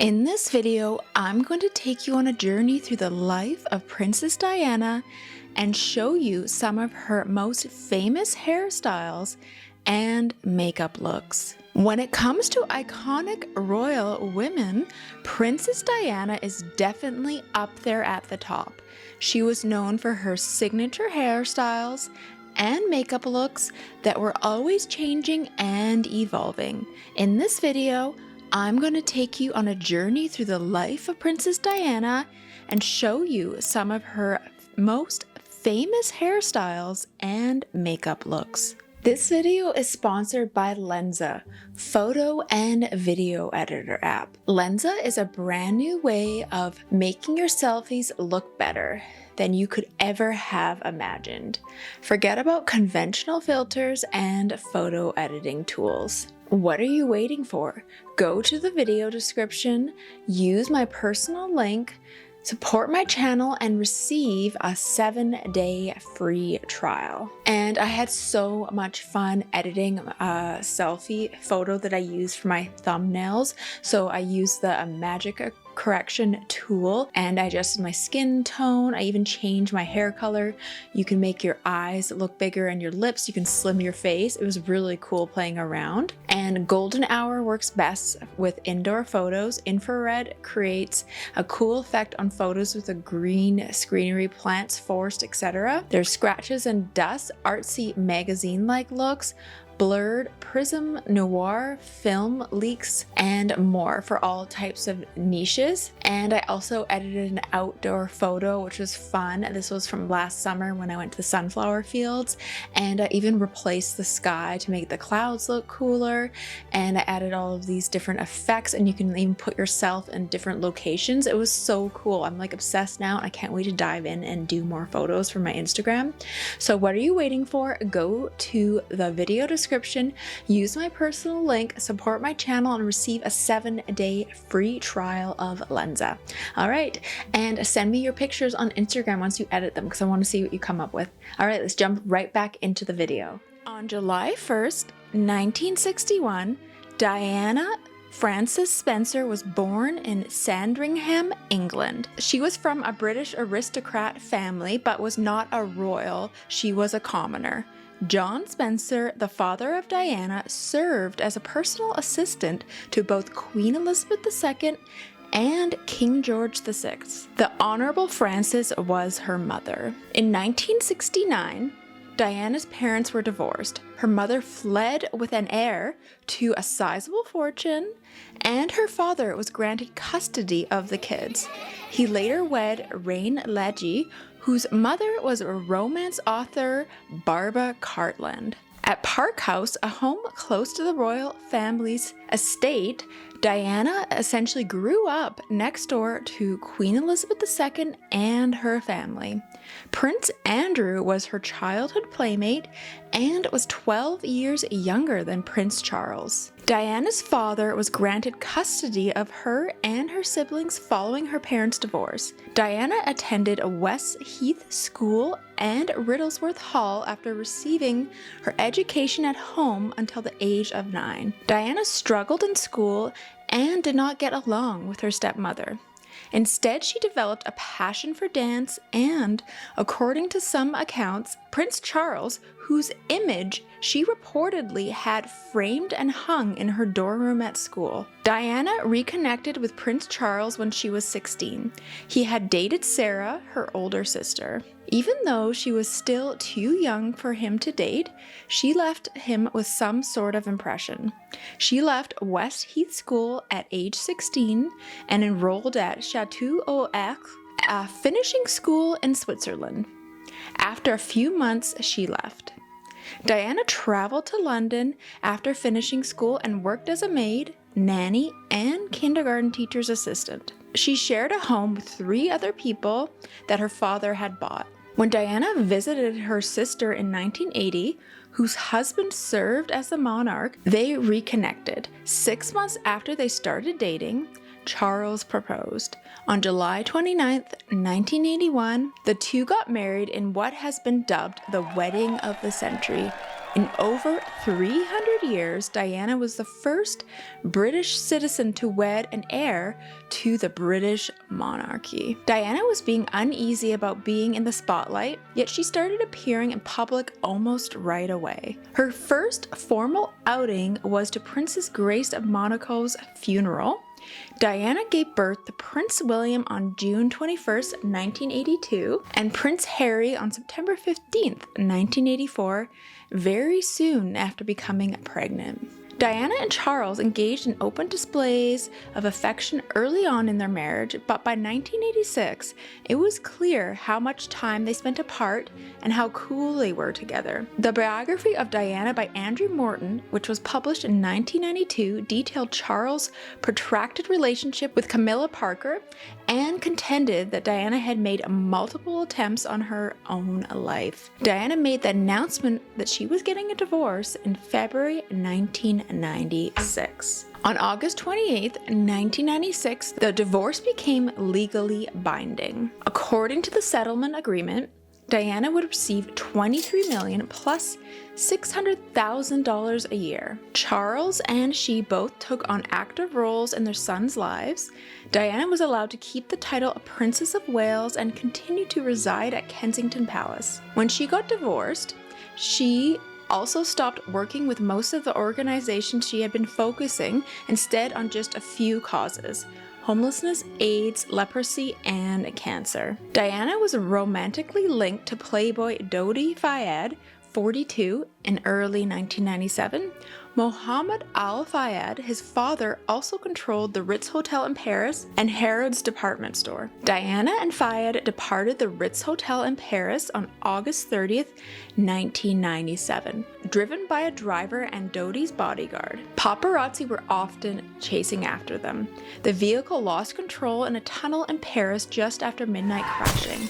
In this video, I'm going to take you on a journey through the life of Princess Diana and show you some of her most famous hairstyles and makeup looks. When it comes to iconic royal women, Princess Diana is definitely up there at the top. She was known for her signature hairstyles and makeup looks that were always changing and evolving. In this video, I'm going to take you on a journey through the life of Princess Diana and show you some of her most famous hairstyles and makeup looks. This video is sponsored by Lensa, photo and video editor app. Lensa is a brand new way of making your selfies look better than you could ever have imagined. Forget about conventional filters and photo editing tools. What are you waiting for? Go to the video description, use my personal link, support my channel, and receive a 7-day free trial. And I had so much fun editing a selfie photo that I used for my thumbnails. So I used the magic correction tool and I adjusted my skin tone. I even changed my hair color. You can make your eyes look bigger and your lips. You can slim your face. It was really cool playing around. And golden hour works best with indoor photos. Infrared creates a cool effect on photos with a green screenery, plants, forest, etc. There's scratches and dust, artsy magazine-like looks, blurred, prism, noir, film, leaks, and more for all types of niches. And I also edited an outdoor photo, which was fun. This was from last summer when I went to the sunflower fields, and I even replaced the sky to make the clouds look cooler. And I added all of these different effects, and you can even put yourself in different locations. It was so cool. I'm like obsessed now, and I can't wait to dive in and do more photos for my Instagram. So what are you waiting for? Go to the video description, use my personal link, support my channel, and receive a 7-day free trial of Lensa. All right, and send me your pictures on Instagram once you edit them because I want to see what you come up with. All right, let's jump right back into the video. On July 1st, 1961, Diana Frances Spencer was born in Sandringham, England. She was from a British aristocrat family, but was not a royal. She was a commoner. John Spencer, the father of Diana, served as a personal assistant to both Queen Elizabeth II and King George VI. The Honorable Frances was her mother. In 1969, Diana's parents were divorced. Her mother fled with an heir to a sizable fortune, and her father was granted custody of the kids. He later wed Reine Legge, whose mother was romance author Barbara Cartland. At Park House, a home close to the royal family's estate, Diana essentially grew up next door to Queen Elizabeth II and her family. Prince Andrew was her childhood playmate and was 12 years younger than Prince Charles. Diana's father was granted custody of her and her siblings following her parents' divorce. Diana attended West Heath School and Riddlesworth Hall after receiving her education at home until the age of 9. Diana struggled in school and did not get along with her stepmother. Instead, she developed a passion for dance and, according to some accounts, Prince Charles, whose image she reportedly had framed and hung in her dorm room at school. Diana reconnected with Prince Charles when she was 16. He had dated Sarah, her older sister. Even though she was still too young for him to date, she left him with some sort of impression. She left West Heath School at age 16 and enrolled at Chateau Oex, a finishing school in Switzerland. After a few months, she left. Diana traveled to London after finishing school and worked as a maid, nanny, and kindergarten teacher's assistant. She shared a home with 3 other people that her father had bought. When Diana visited her sister in 1980, whose husband served as the monarch, they reconnected. 6 months after they started dating, Charles proposed. On July 29, 1981, the two got married in what has been dubbed the wedding of the century. In over 300 years, Diana was the first British citizen to wed an heir to the British monarchy. Diana was being uneasy about being in the spotlight, yet she started appearing in public almost right away. Her first formal outing was to Princess Grace of Monaco's funeral. Diana gave birth to Prince William on June 21st, 1982, and Prince Harry on September 15th, 1984, very soon after becoming pregnant. Diana and Charles engaged in open displays of affection early on in their marriage, but by 1986, it was clear how much time they spent apart and how cool they were together. The biography of Diana by Andrew Morton, which was published in 1992, detailed Charles' protracted relationship with Camilla Parker and contended that Diana had made multiple attempts on her own life. Diana made the announcement that she was getting a divorce in February 1996. On August 28, 1996, the divorce became legally binding. According to the settlement agreement, Diana would receive $23 million plus $600,000 a year. Charles and she both took on active roles in their sons' lives. Diana was allowed to keep the title of Princess of Wales and continue to reside at Kensington Palace. When she got divorced, she also stopped working with most of the organizations she had been focusing instead on just a few causes: homelessness, AIDS, leprosy, and cancer. Diana was romantically linked to Playboy Dodi Fayed, 42, in early 1997. Mohammed Al Fayed, his father, also controlled the Ritz Hotel in Paris and Harrods department store. Diana and Fayed departed the Ritz Hotel in Paris on August 30th, 1997, driven by a driver and Dodi's bodyguard. Paparazzi were often chasing after them. The vehicle lost control in a tunnel in Paris just after midnight, crashing.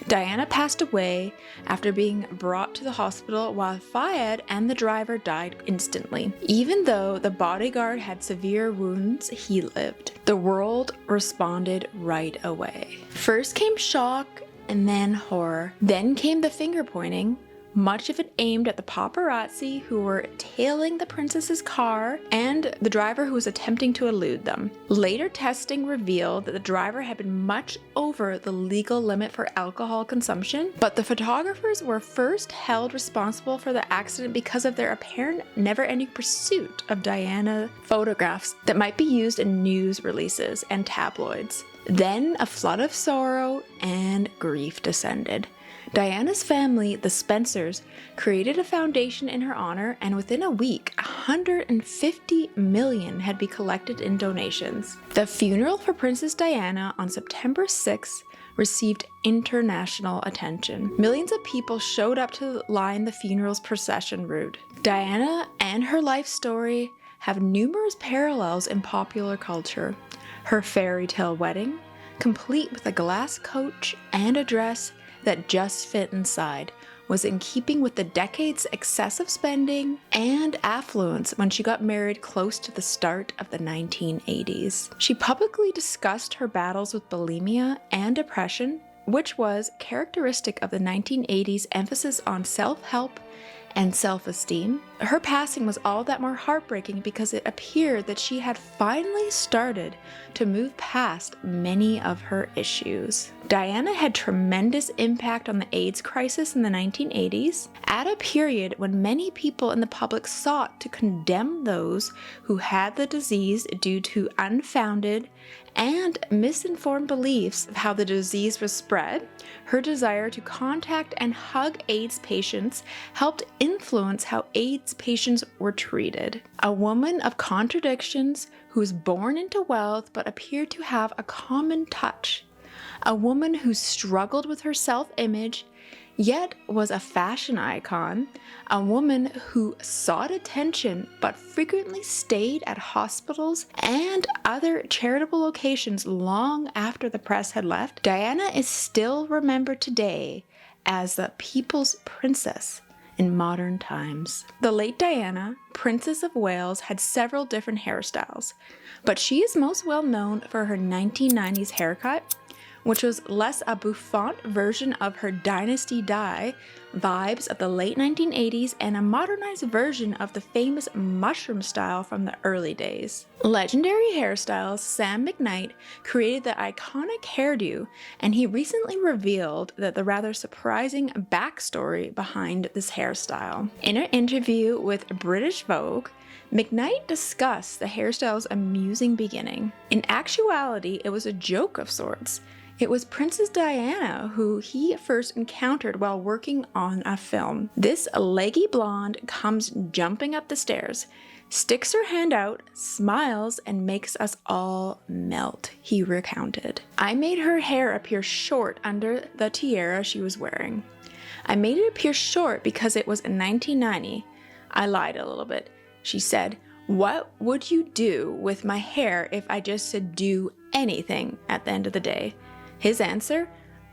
Diana passed away after being brought to the hospital, while Fayed and the driver died instantly. Even though the bodyguard had severe wounds, he lived. The world responded right away. First came shock and then horror. Then came the finger pointing, much of it aimed at the paparazzi who were tailing the princess's car and the driver who was attempting to elude them. Later testing revealed that the driver had been much over the legal limit for alcohol consumption, but the photographers were first held responsible for the accident because of their apparent never-ending pursuit of Diana photographs that might be used in news releases and tabloids. Then a flood of sorrow and grief descended. Diana's family, the Spencers, created a foundation in her honor, and within a week, $150 million had been collected in donations. The funeral for Princess Diana on September 6 received international attention. Millions of people showed up to line the funeral's procession route. Diana and her life story have numerous parallels in popular culture. Her fairy tale wedding, complete with a glass coach and a dress that just fit inside, was in keeping with the decade's excessive spending and affluence when she got married close to the start of the 1980s. She publicly discussed her battles with bulimia and depression, which was characteristic of the 1980s emphasis on self-help and self-esteem. Her passing was all that more heartbreaking because it appeared that she had finally started to move past many of her issues. Diana had tremendous impact on the AIDS crisis in the 1980s, at a period when many people in the public sought to condemn those who had the disease due to unfounded and misinformed beliefs of how the disease was spread. Her desire to contact and hug AIDS patients helped influence how AIDS patients were treated. A woman of contradictions who was born into wealth but appeared to have a common touch. A woman who struggled with her self-image yet was a fashion icon, a woman who sought attention but frequently stayed at hospitals and other charitable locations long after the press had left. Diana is still remembered today as the people's princess in modern times. The late Diana, Princess of Wales, had several different hairstyles, but she is most well known for her 1990s haircut, which was less a bouffant version of her Dynasty dye vibes of the late 1980s and a modernized version of the famous mushroom style from the early days. Legendary Hairstyles Sam McKnight created the iconic hairdo, and he recently revealed that the rather surprising backstory behind this hairstyle. In an interview with British Vogue, McKnight discussed the hairstyle's amusing beginning. In actuality, it was a joke of sorts. It was Princess Diana who he first encountered while working on a film. This leggy blonde comes jumping up the stairs, sticks her hand out, smiles, and makes us all melt, he recounted. I made her hair appear short under the tiara she was wearing. I made it appear short because it was in 1990. I lied a little bit. She said, "What would you do with my hair if I just said do anything at the end of the day?" His answer,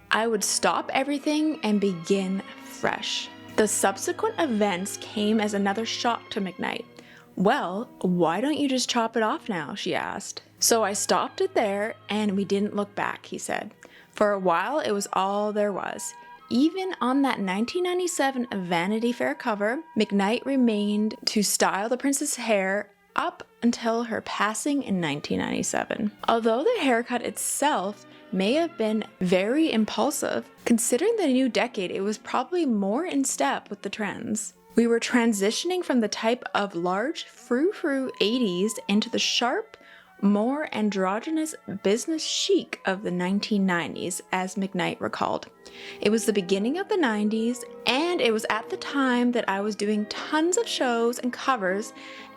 "I would stop everything and begin fresh." The subsequent events came as another shock to McKnight. "Well, why don't you just chop it off now?" she asked. "So I stopped it there and we didn't look back," he said. "For a while it was all there was." Even on that 1997 Vanity Fair cover, McKnight remained to style the princess' hair up until her passing in 1997. Although the haircut itself may have been very impulsive, considering the new decade, it was probably more in step with the trends. We were transitioning from the type of large frou-frou 80s into the sharp, more androgynous business chic of the 1990s, as McKnight recalled. It was the beginning of the 90s, and it was at the time that I was doing tons of shows and covers,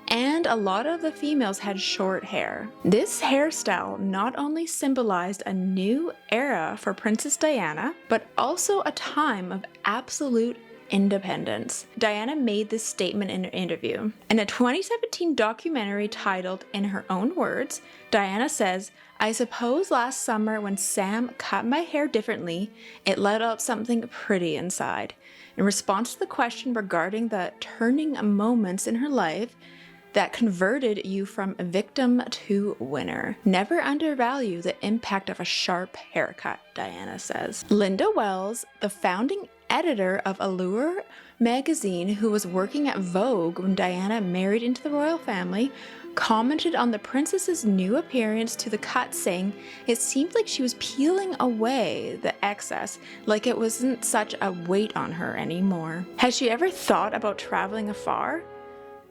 and a lot of the females had short hair. This hairstyle not only symbolized a new era for Princess Diana, but also a time of absolute independence. Diana made this statement in an interview. In a 2017 documentary titled In Her Own Words, Diana says, "I suppose last summer when Sam cut my hair differently, it let out something pretty inside." In response to the question regarding the turning moments in her life that converted you from victim to winner. "Never undervalue the impact of a sharp haircut," Diana says. Linda Wells, the founding editor of Allure magazine, who was working at Vogue when Diana married into the royal family, commented on the princess's new appearance to the cut, saying it seemed like she was peeling away the excess, like it wasn't such a weight on her anymore. Has she ever thought about traveling afar?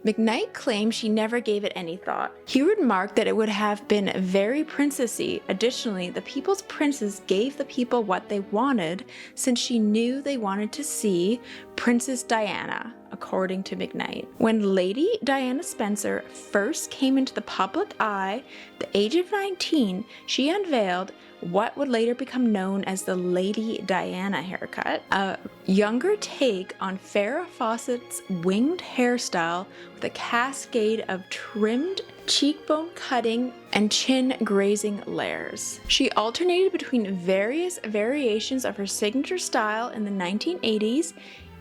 McKnight claimed she never gave it any thought. He remarked that it would have been very princessy. Additionally, the people's princess gave the people what they wanted, since she knew they wanted to see Princess Diana, according to McKnight. When Lady Diana Spencer first came into the public eye at the age of 19, she unveiled what would later become known as the Lady Diana haircut, a younger take on Farrah Fawcett's winged hairstyle with a cascade of trimmed cheekbone cutting and chin grazing layers. She alternated between various variations of her signature style in the 1980s,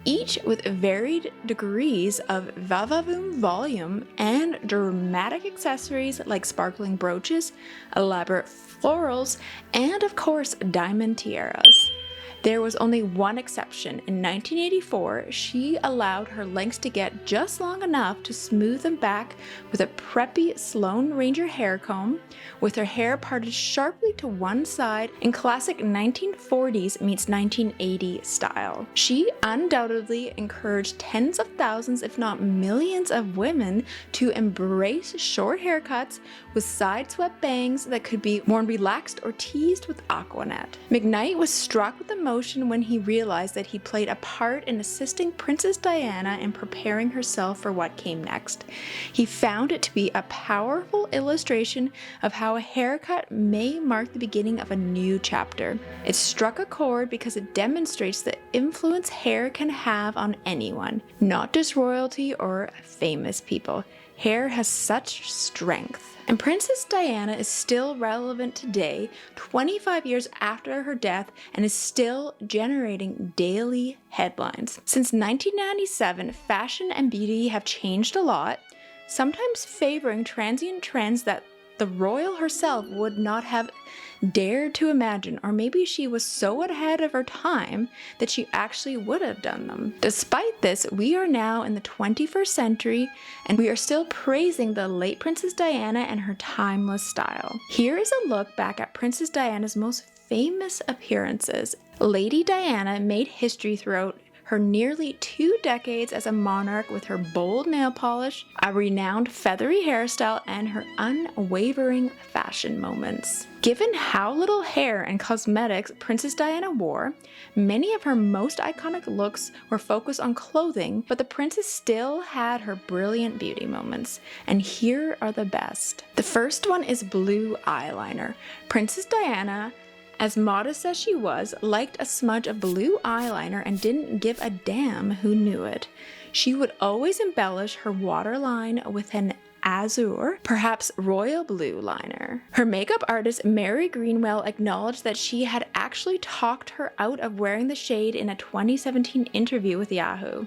each with varied degrees of va-va-voom volume and dramatic accessories like sparkling brooches, elaborate florals, and of course diamond tiaras. There was only one exception. In 1984, she allowed her lengths to get just long enough to smooth them back with a preppy Sloane Ranger hair comb, with her hair parted sharply to one side in classic 1940s meets 1980 style. She undoubtedly encouraged tens of thousands, if not millions, of women to embrace short haircuts with side-swept bangs that could be worn relaxed or teased with Aquanet. McKnight was struck with emotion when he realized that he played a part in assisting Princess Diana in preparing herself for what came next. He found it to be a powerful illustration of how a haircut may mark the beginning of a new chapter. It struck a chord because it demonstrates the influence hair can have on anyone, not just royalty or famous people. Hair has such strength. And Princess Diana is still relevant today, 25 years after her death, and is still generating daily headlines. Since 1997, fashion and beauty have changed a lot, sometimes favoring transient trends that the royal herself would not have dared to imagine, or maybe she was so ahead of her time that she actually would have done them. Despite this, we are now in the 21st century and we are still praising the late Princess Diana and her timeless style. Here is a look back at Princess Diana's most famous appearances. Lady Diana made history throughout her nearly 2 decades as a monarch with her bold nail polish, a renowned feathery hairstyle, and her unwavering fashion moments. Given how little hair and cosmetics Princess Diana wore, many of her most iconic looks were focused on clothing, but the princess still had her brilliant beauty moments, and here are the best. The first one is blue eyeliner. Princess Diana, as modest as she was, liked a smudge of blue eyeliner and didn't give a damn who knew it. She would always embellish her waterline with an azure, perhaps royal blue liner. Her makeup artist Mary Greenwell acknowledged that she had actually talked her out of wearing the shade in a 2017 interview with Yahoo.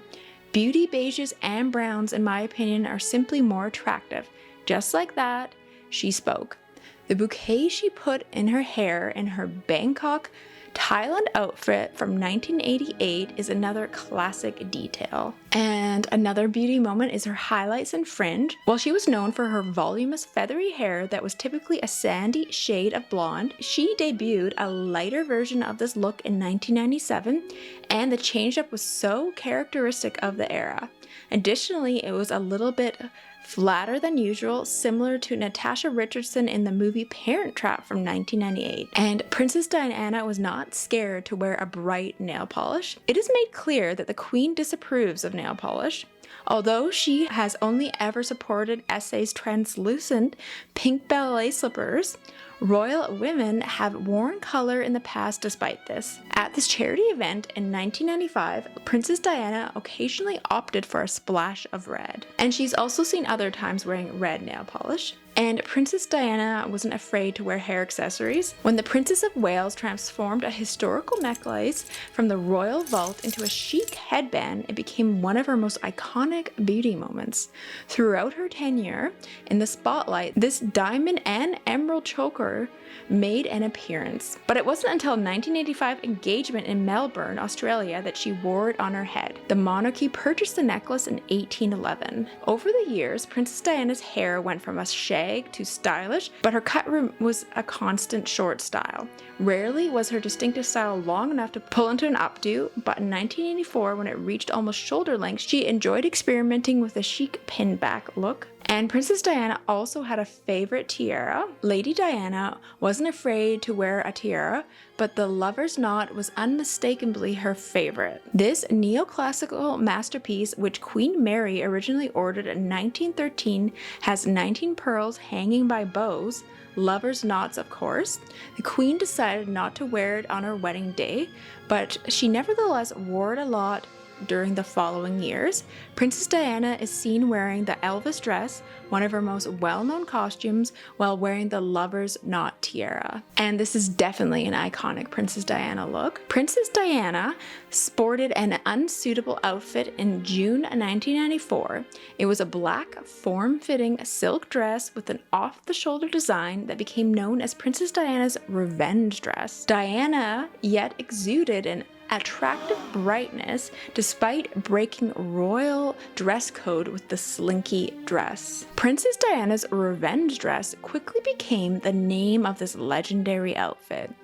Beauty beiges and browns, in my opinion, are simply more attractive. Just like that, she spoke. The bouquet she put in her hair in her Bangkok, Thailand outfit from 1988 is another classic detail. And another beauty moment is her highlights and fringe. While she was known for her voluminous feathery hair that was typically a sandy shade of blonde, she debuted a lighter version of this look in 1997, and the change-up was so characteristic of the era. Additionally, it was a little bit flatter than usual, similar to Natasha Richardson in the movie Parent Trap from 1998. And Princess Diana was not scared to wear a bright nail polish. It is made clear that the Queen disapproves of nail polish. Although she has only ever supported SA's translucent pink ballet slippers, royal women have worn color in the past despite this. At this charity event in 1995, Princess Diana occasionally opted for a splash of red. And she's also seen other times wearing red nail polish. And Princess Diana wasn't afraid to wear hair accessories. When the Princess of Wales transformed a historical necklace from the royal vault into a chic headband, it became one of her most iconic beauty moments. Throughout her tenure in the spotlight, this diamond and emerald choker made an appearance. But it wasn't until 1985 engagement in Melbourne, Australia, that she wore it on her head. The monarchy purchased the necklace in 1811. Over the years, Princess Diana's hair went from a shag to stylish, but her cut was a constant short style. Rarely was her distinctive style long enough to pull into an updo, but in 1984, when it reached almost shoulder length, she enjoyed experimenting with a chic pin-back look. And Princess Diana also had a favorite tiara. Lady Diana wasn't afraid to wear a tiara, but the lover's knot was unmistakably her favorite. This neoclassical masterpiece, which Queen Mary originally ordered in 1913, has 19 pearls hanging by bows, lover's knots of course. The Queen decided not to wear it on her wedding day, but she nevertheless wore it a lot during the following years. Princess Diana is seen wearing the Elvis dress, one of her most well-known costumes, while wearing the lover's knot tiara. And this is definitely an iconic Princess Diana look. Princess Diana sported an unsuitable outfit in June 1994. It was a black, form-fitting silk dress with an off-the-shoulder design that became known as Princess Diana's revenge dress. Diana yet exuded an attractive brightness despite breaking royal dress code with the slinky dress. Princess Diana's revenge dress quickly became the name of this legendary outfit.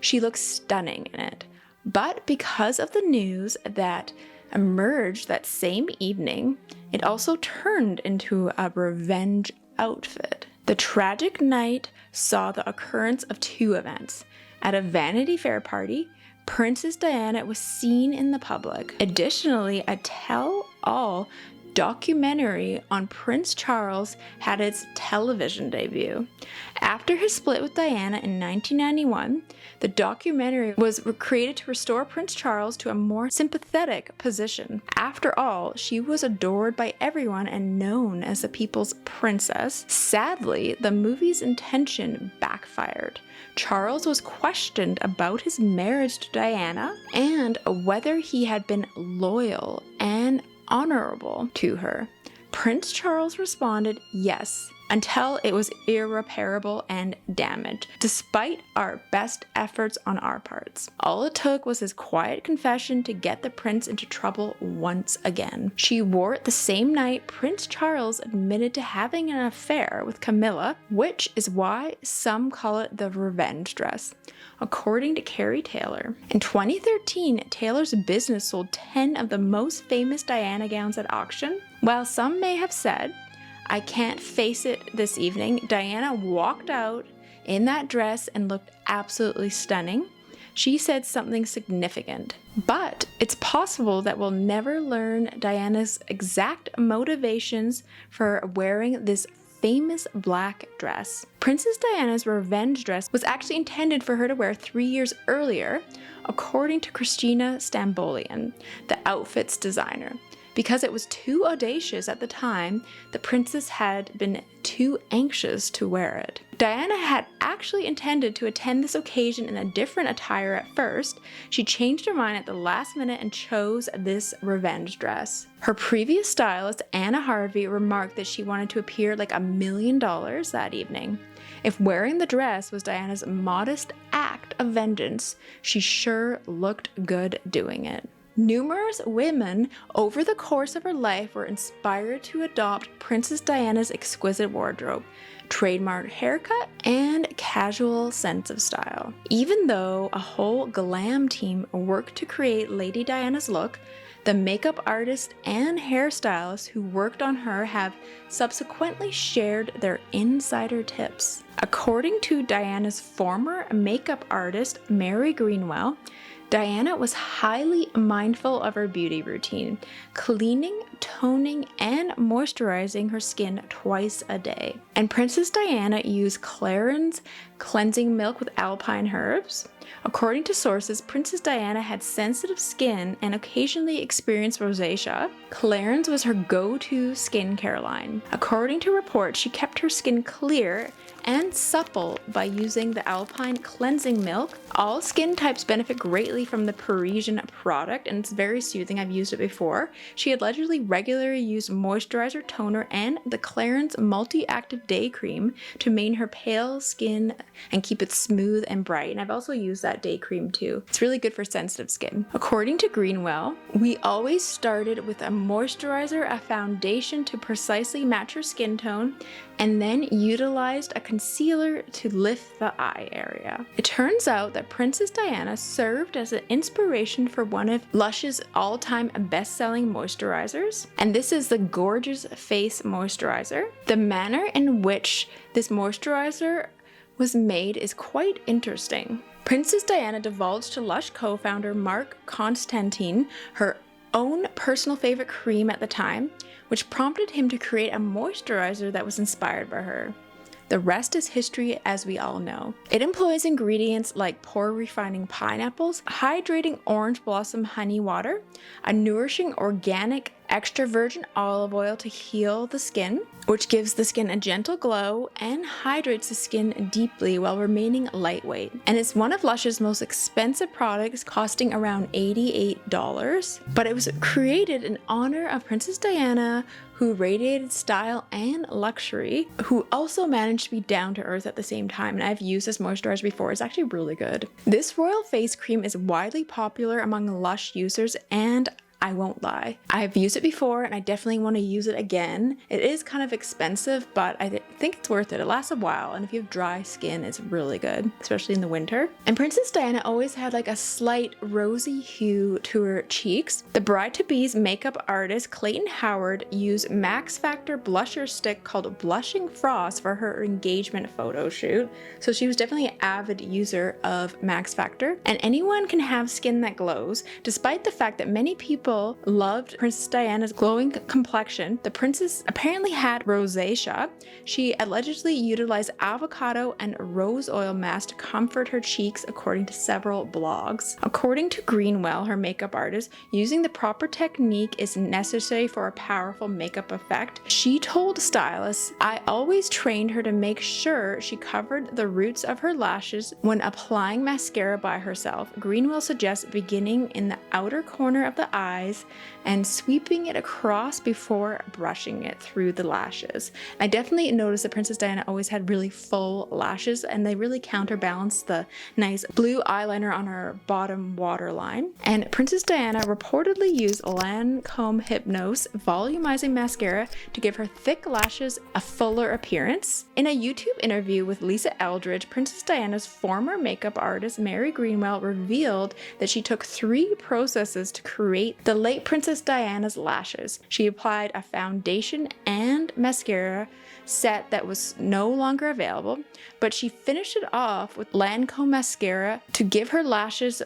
She looks stunning in it, but because of the news that emerged that same evening, it also turned into a revenge outfit. The tragic night saw the occurrence of 2 events. At a Vanity Fair party, Princess Diana was seen in the public. Additionally, a tell-all documentary on Prince Charles had its television debut. After his split with Diana in 1991, the documentary was created to restore Prince Charles to a more sympathetic position. After all, she was adored by everyone and known as the people's princess. Sadly, the movie's intention backfired. Charles was questioned about his marriage to Diana and whether he had been loyal and honorable to her. Prince Charles responded yes, until it was irreparable and damaged, despite our best efforts on our parts. All it took was his quiet confession to get the prince into trouble once again. She wore it the same night Prince Charles admitted to having an affair with Camilla, which is why some call it the revenge dress, according to Carrie Taylor. In 2013, Taylor's business sold 10 of the most famous Diana gowns at auction. While some may have said, "I can't face it this evening," Diana walked out in that dress and looked absolutely stunning. She said something significant. But it's possible that we'll never learn Diana's exact motivations for wearing this famous black dress. Princess Diana's revenge dress was actually intended for her to wear 3 years earlier, according to Christina Stambolian, the outfit's designer. Because it was too audacious at the time, the princess had been too anxious to wear it. Diana had actually intended to attend this occasion in a different attire at first. She changed her mind at the last minute and chose this revenge dress. Her previous stylist, Anna Harvey, remarked that she wanted to appear like $1 million that evening. If wearing the dress was Diana's modest act of vengeance, she sure looked good doing it. Numerous women over the course of her life were inspired to adopt Princess Diana's exquisite wardrobe, trademark haircut, and casual sense of style. Even though a whole glam team worked to create Lady Diana's look, the makeup artist and hairstylist who worked on her have subsequently shared their insider tips. According to Diana's former makeup artist, Mary Greenwell, Diana was highly mindful of her beauty routine, cleaning, toning, and moisturizing her skin twice a day. And Princess Diana used Clarins cleansing milk with alpine herbs. According to sources, Princess Diana had sensitive skin and occasionally experienced rosacea. Clarins was her go-to skincare line. According to reports, she kept her skin clear and supple by using the alpine cleansing milk. All skin types benefit greatly from the Parisian product, and it's very soothing. I've used it before. She allegedly regularly used moisturizer, toner, and the Clarins multi-active day cream to maintain her pale skin and keep it smooth and bright. And I've also used that day cream too. It's really good for sensitive skin. According to Greenwell, we always started with a moisturizer, a foundation to precisely match her skin tone, and then utilized a concealer to lift the eye area. It turns out that Princess Diana served as an inspiration for one of Lush's all-time best-selling moisturizers, and this is the Gorgeous Face Moisturizer. The manner in which this moisturizer was made is quite interesting. Princess Diana divulged to Lush co-founder Mark Constantine her own personal favorite cream at the time, which prompted him to create a moisturizer that was inspired by her. The rest is history, as we all know. It employs ingredients like pore refining pineapples, hydrating orange blossom honey water, a nourishing organic extra virgin olive oil to heal the skin, which gives the skin a gentle glow and hydrates the skin deeply while remaining lightweight. And it's one of Lush's most expensive products, costing around $88. But it was created in honor of Princess Diana, who radiated style and luxury, who also managed to be down to earth at the same time. And I've used this moisturizer before. It's actually really good. This royal face cream is widely popular among Lush users, and I won't lie, I've used it before and I definitely want to use it again. It is kind of expensive, but I think it's worth it. It lasts a while, and if you have dry skin, it's really good, especially in the winter. And Princess Diana always had like a slight rosy hue to her cheeks. The bride-to-be's makeup artist Clayton Howard used Max Factor blusher stick called Blushing Frost for her engagement photo shoot. So she was definitely an avid user of Max Factor. And anyone can have skin that glows, despite the fact that many people loved Princess Diana's glowing complexion. The princess apparently had rosacea. She allegedly utilized avocado and rose oil mask to comfort her cheeks, according to several blogs. According to Greenwell, her makeup artist, using the proper technique is necessary for a powerful makeup effect. She told stylists, "I always trained her to make sure she covered the roots of her lashes when applying mascara by herself." Greenwell suggests beginning in the outer corner of the eye eyes and sweeping it across before brushing it through the lashes. I definitely noticed that Princess Diana always had really full lashes, and they really counterbalanced the nice blue eyeliner on her bottom waterline. And Princess Diana reportedly used Lancome Hypnose volumizing mascara to give her thick lashes a fuller appearance. In a YouTube interview with Lisa Eldridge, Princess Diana's former makeup artist Mary Greenwell revealed that she took 3 processes to create the late Princess Diana's lashes. She applied a foundation and mascara set that was no longer available, but she finished it off with Lancome mascara to give her lashes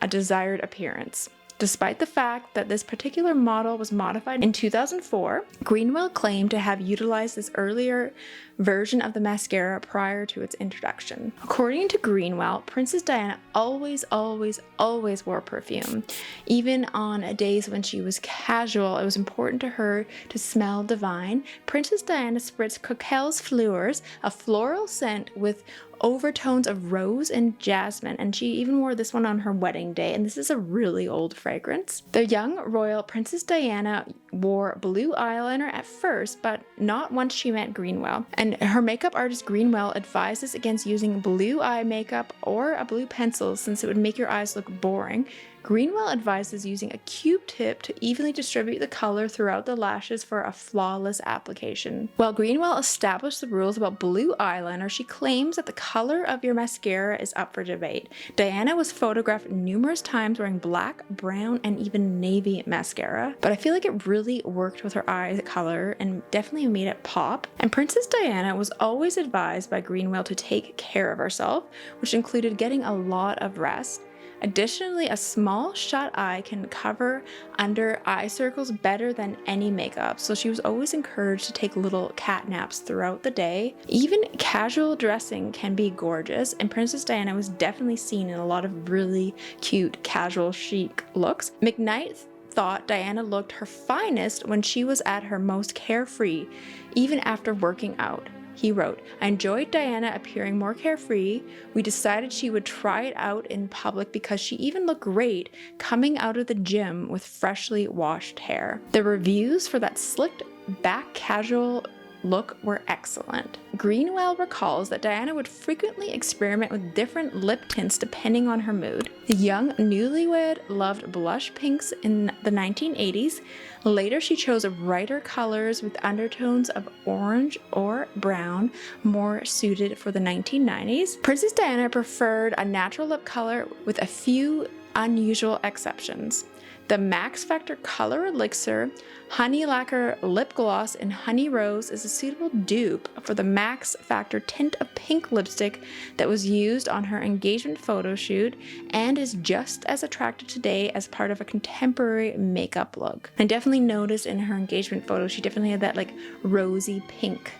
a desired appearance. Despite the fact that this particular model was modified in 2004, Greenwell claimed to have utilized this earlier version of the mascara prior to its introduction. According to Greenwell, Princess Diana always wore perfume. Even on days when she was casual, it was important to her to smell divine. Princess Diana spritzed Coquel's Fleurs, a floral scent with overtones of rose and jasmine, and she even wore this one on her wedding day, and this is a really old fragrance. The young royal Princess Diana wore blue eyeliner at first, but not once she met Greenwell, and her makeup artist Greenwell advises against using blue eye makeup or a blue pencil since it would make your eyes look boring. Greenwell advises using a Q-tip to evenly distribute the color throughout the lashes for a flawless application. While Greenwell established the rules about blue eyeliner, she claims that the color of your mascara is up for debate. Diana was photographed numerous times wearing black, brown, and even navy mascara, but I feel like it really worked with her eye color and definitely made it pop. And Princess Diana was always advised by Greenwell to take care of herself, which included getting a lot of rest. Additionally, a small shut eye can cover under eye circles better than any makeup, so she was always encouraged to take little cat naps throughout the day. Even casual dressing can be gorgeous, and Princess Diana was definitely seen in a lot of really cute casual chic looks. McKnight thought Diana looked her finest when she was at her most carefree, even after working out. He wrote, "I enjoyed Diana appearing more carefree. We decided she would try it out in public because she even looked great coming out of the gym with freshly washed hair." The reviews for that slicked back casual look were excellent. Greenwell recalls that Diana would frequently experiment with different lip tints depending on her mood. The young newlywed loved blush pinks in the 1980s. Later, she chose brighter colors with undertones of orange or brown, more suited for the 1990s. Princess Diana preferred a natural lip color with a few unusual exceptions. The Max Factor Color Elixir Honey Lacquer Lip Gloss in Honey Rose is a suitable dupe for the Max Factor tint of pink lipstick that was used on her engagement photo shoot and is just as attractive today as part of a contemporary makeup look. I definitely noticed in her engagement photo she definitely had that like rosy pink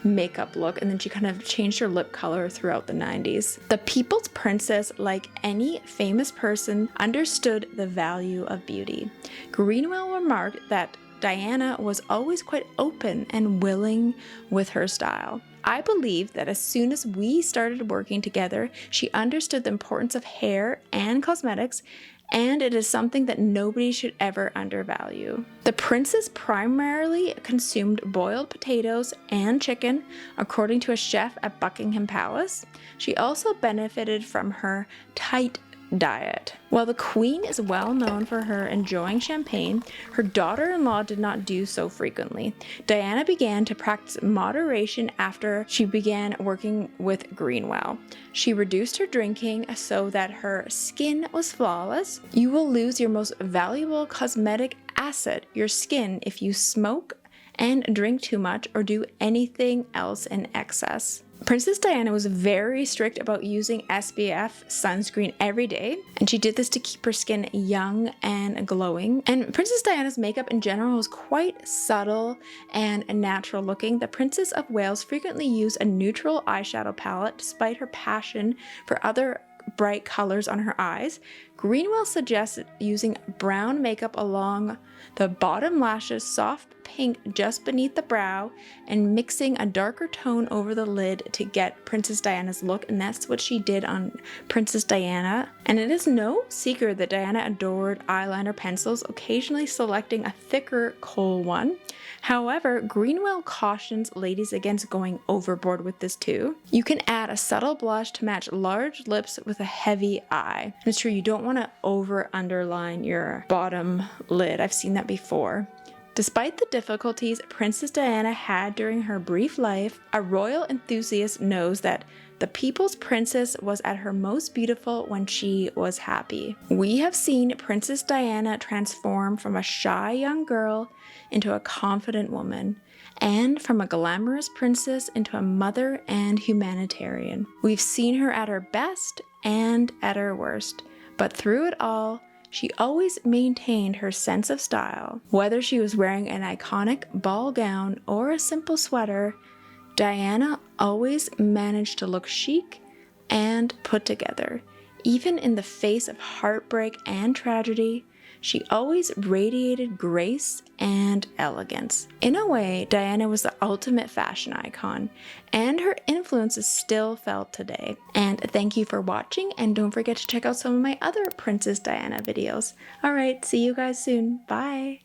makeup look, and then she kind of changed her lip color throughout the 90s. The People's Princess, like any famous person, understood the value of beauty. Greenwell remarked that Diana was always quite open and willing with her style. I believe that as soon as we started working together, she understood the importance of hair and cosmetics, and it is something that nobody should ever undervalue. The princess primarily consumed boiled potatoes and chicken, according to a chef at Buckingham Palace. She also benefited from her tight diet. While the queen is well known for her enjoying champagne, her daughter-in-law did not do so frequently. Diana began to practice moderation after she began working with Greenwell. She reduced her drinking so that her skin was flawless. You will lose your most valuable cosmetic asset, your skin, if you smoke and drink too much or do anything else in excess. Princess Diana was very strict about using SPF sunscreen every day, and she did this to keep her skin young and glowing. And Princess Diana's makeup in general was quite subtle and natural looking. The Princess of Wales frequently used a neutral eyeshadow palette despite her passion for other bright colors on her eyes. Greenwell suggests using brown makeup along the bottom lashes, soft pink just beneath the brow, and mixing a darker tone over the lid to get Princess Diana's look, and that's what she did on Princess Diana. And it is no secret that Diana adored eyeliner pencils, occasionally selecting a thicker kohl one. However, Greenwell cautions ladies against going overboard with this too. You can add a subtle blush to match large lips with a heavy eye. And it's true, you don't want to over underline your bottom lid. I've seen that before. Despite the difficulties Princess Diana had during her brief life, a royal enthusiast knows that the people's princess was at her most beautiful when she was happy. We have seen Princess Diana transform from a shy young girl into a confident woman, and from a glamorous princess into a mother and humanitarian. We've seen her at her best and at her worst, but through it all, she always maintained her sense of style. Whether she was wearing an iconic ball gown or a simple sweater, Diana always managed to look chic and put together. Even in the face of heartbreak and tragedy, she always radiated grace and elegance. In a way, Diana was the ultimate fashion icon, and her influence is still felt today. And thank you for watching, and don't forget to check out some of my other Princess Diana videos. Alright, see you guys soon. Bye!